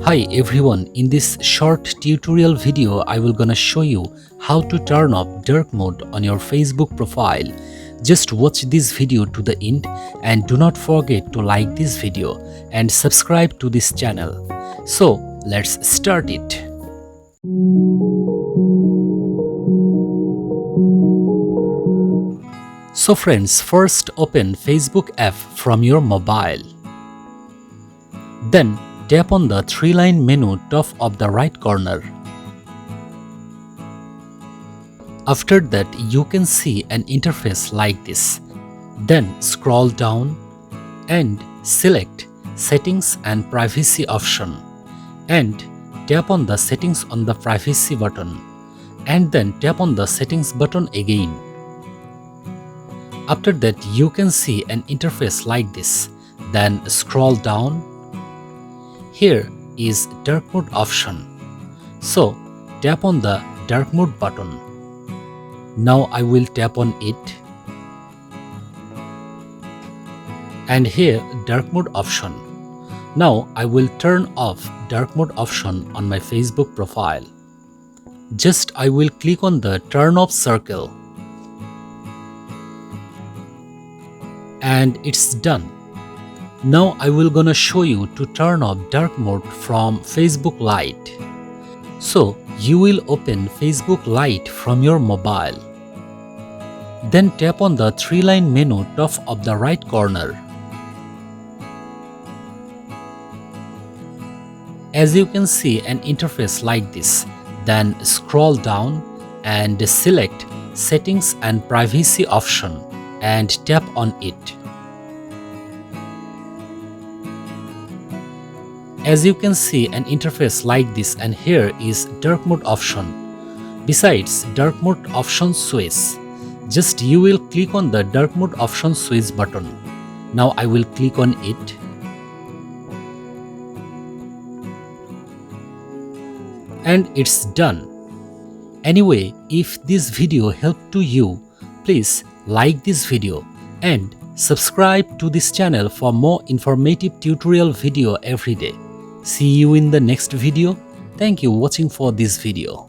Hi everyone, in this short tutorial video I will gonna show you how to turn off dark mode on your Facebook profile. Just watch this video to the end and do not forget to like this video and subscribe to this channel. So let's start it. So friends, first open Facebook app from your mobile. Then tap on the three-line menu top of the right corner. After that, you can see an interface like this. Then scroll down and select Settings and Privacy option and tap on the Settings on the Privacy button and then tap on the Settings button again. After that, you can see an interface like this. Then scroll down. Here is dark mode option. So tap on the dark mode button. Now I will tap on it. And here dark mode option. Now I will turn off dark mode option on my Facebook profile. Just I will click on the turn off circle. And it's done. Now I will gonna show you to turn off dark mode from Facebook Lite. So you will open Facebook Lite from your mobile. Then tap on the three-line menu top of the right corner. As you can see an interface like this. Then scroll down and select Settings and Privacy option and tap on it. As you can see an interface like this, and here is dark mode option. Besides dark mode option switch, just you will click on the dark mode option switch button. Now I will click on it. And it's done. Anyway, if this video helped to you, please like this video and subscribe to this channel for more informative tutorial video every day. See you in the next video. Thank you watching for this video.